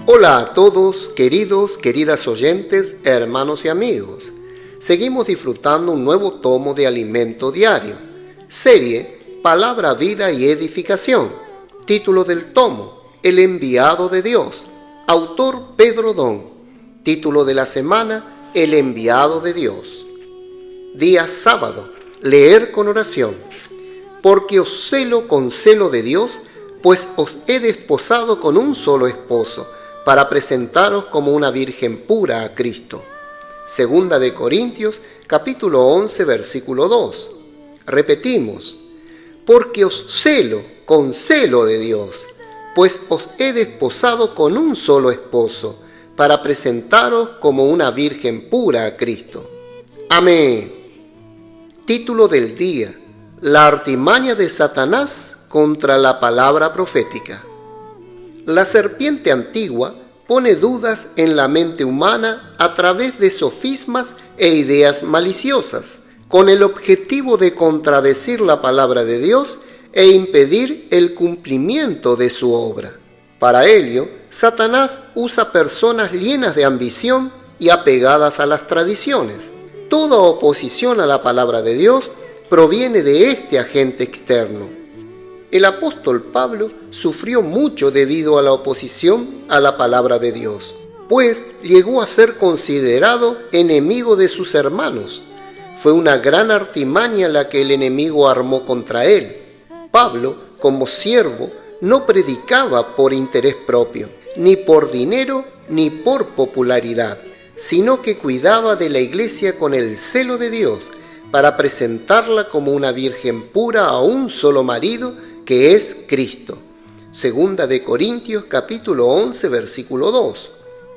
Hola a todos, queridas oyentes, hermanos y amigos. Seguimos disfrutando un nuevo tomo de Alimento Diario, serie Palabra, Vida y Edificación. Título del tomo, El enviado de Dios. Autor Pedro Don. Título de la semana, El enviado de Dios. Día sábado, leer con oración. Porque os celo con celo de Dios, pues os he desposado con un solo esposo, para presentaros como una virgen pura a Cristo. Segunda de Corintios, capítulo 11, versículo 2. Repetimos, porque os celo con celo de Dios, pues os he desposado con un solo esposo, para presentaros como una virgen pura a Cristo. Amén. Título del día, la artimaña de Satanás contra la palabra profética. La serpiente antigua pone dudas en la mente humana a través de sofismas e ideas maliciosas, con el objetivo de contradecir la palabra de Dios e impedir el cumplimiento de su obra. Para ello, Satanás usa personas llenas de ambición y apegadas a las tradiciones. Toda oposición a la palabra de Dios proviene de este agente externo. El apóstol Pablo sufrió mucho debido a la oposición a la palabra de Dios, pues llegó a ser considerado enemigo de sus hermanos. Fue una gran artimaña la que el enemigo armó contra él. Pablo, como siervo, no predicaba por interés propio, ni por dinero, ni por popularidad, sino que cuidaba de la iglesia con el celo de Dios, para presentarla como una virgen pura a un solo marido, que es Cristo. Segunda de Corintios capítulo 11 versículo 2.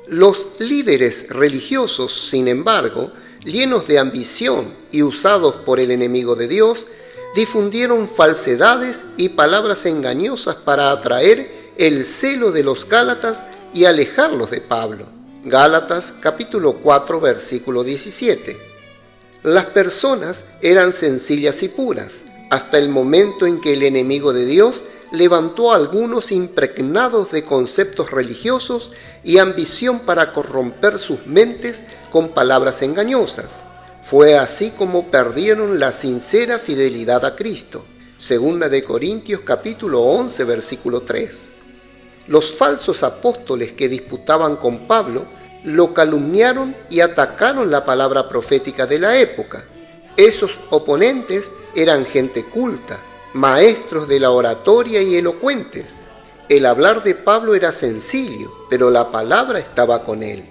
Los líderes religiosos, sin embargo, llenos de ambición y usados por el enemigo de Dios, difundieron falsedades y palabras engañosas para atraer el celo de los Gálatas y alejarlos de Pablo. Gálatas capítulo 4 versículo 17. Las personas eran sencillas y puras, hasta el momento en que el enemigo de Dios levantó a algunos impregnados de conceptos religiosos y ambición para corromper sus mentes con palabras engañosas. Fue así como perdieron la sincera fidelidad a Cristo. Segunda de Corintios capítulo 11 versículo 3. Los falsos apóstoles que disputaban con Pablo lo calumniaron y atacaron la palabra profética de la época. Esos oponentes eran gente culta, maestros de la oratoria y elocuentes. El hablar de Pablo era sencillo, pero la palabra estaba con él.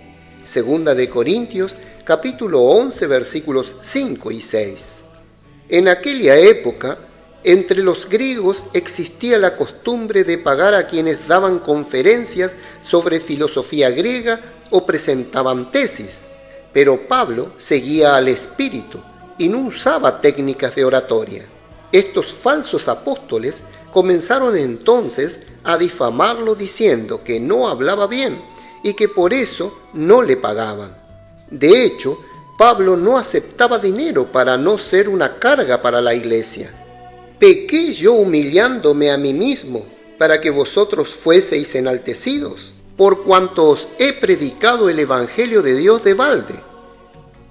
Segunda de Corintios, capítulo 11, versículos 5 y 6. En aquella época, entre los griegos existía la costumbre de pagar a quienes daban conferencias sobre filosofía griega o presentaban tesis, pero Pablo seguía al Espíritu y no usaba técnicas de oratoria. Estos falsos apóstoles comenzaron entonces a difamarlo diciendo que no hablaba bien y que por eso no le pagaban. De hecho, Pablo no aceptaba dinero para no ser una carga para la iglesia. ¿Pequé yo humillándome a mí mismo para que vosotros fueseis enaltecidos? Por cuanto os he predicado el evangelio de Dios de balde.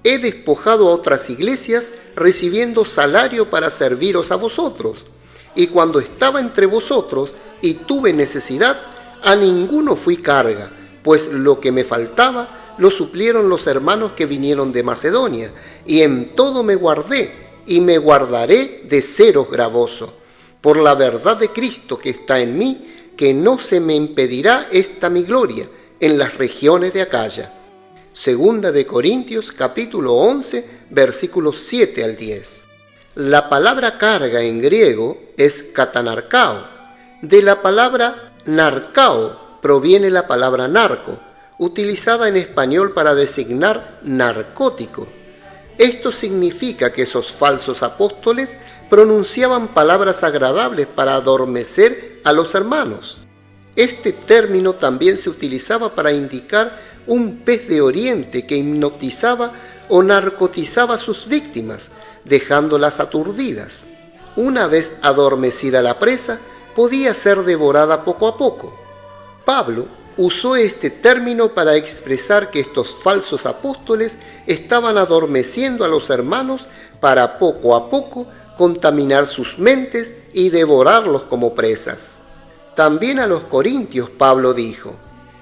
He despojado a otras iglesias recibiendo salario para serviros a vosotros, y cuando estaba entre vosotros y tuve necesidad, a ninguno fui carga, pues lo que me faltaba lo suplieron los hermanos que vinieron de Macedonia, y en todo me guardé, y me guardaré de seros gravoso, por la verdad de Cristo que está en mí, que no se me impedirá esta mi gloria en las regiones de Acaya. Segunda de Corintios capítulo 11 versículos 7 al 10. La palabra carga en griego es katanarkao. De la palabra narkao proviene la palabra narco, utilizada en español para designar narcótico. Esto significa que esos falsos apóstoles pronunciaban palabras agradables para adormecer a los hermanos. Este término también se utilizaba para indicar un pez de oriente que hipnotizaba o narcotizaba a sus víctimas, dejándolas aturdidas. Una vez adormecida la presa, podía ser devorada poco a poco. Pablo usó este término para expresar que estos falsos apóstoles estaban adormeciendo a los hermanos para poco a poco contaminar sus mentes y devorarlos como presas. También a los corintios Pablo dijo: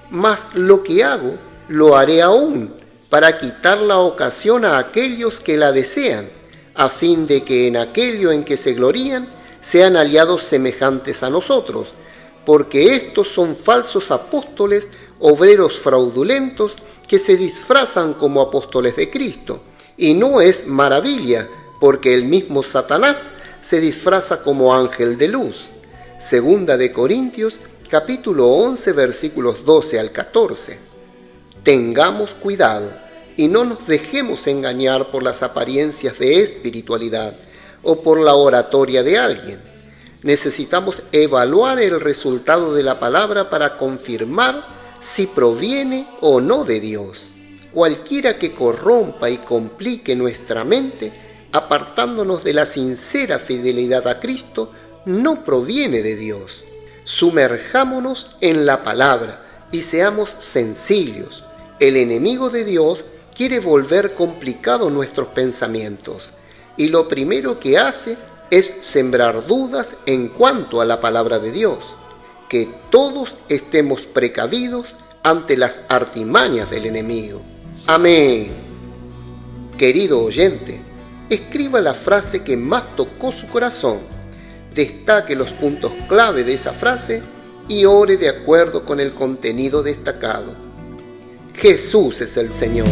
«Mas lo que hago, lo haré aún, para quitar la ocasión a aquellos que la desean, a fin de que en aquello en que se glorían sean aliados semejantes a nosotros, porque estos son falsos apóstoles, obreros fraudulentos, que se disfrazan como apóstoles de Cristo. Y no es maravilla, porque el mismo Satanás se disfraza como ángel de luz». Segunda de Corintios, capítulo 11, versículos 12 al 14. Tengamos cuidado y no nos dejemos engañar por las apariencias de espiritualidad o por la oratoria de alguien. Necesitamos evaluar el resultado de la palabra para confirmar si proviene o no de Dios. Cualquiera que corrompa y complique nuestra mente, apartándonos de la sincera fidelidad a Cristo, no proviene de Dios. Sumerjámonos en la palabra y seamos sencillos. El enemigo de Dios quiere volver complicados nuestros pensamientos, y lo primero que hace es sembrar dudas en cuanto a la palabra de Dios. Que todos estemos precavidos ante las artimañas del enemigo. Amén. Querido oyente, escriba la frase que más tocó su corazón, destaque los puntos clave de esa frase y ore de acuerdo con el contenido destacado. Jesús es el Señor.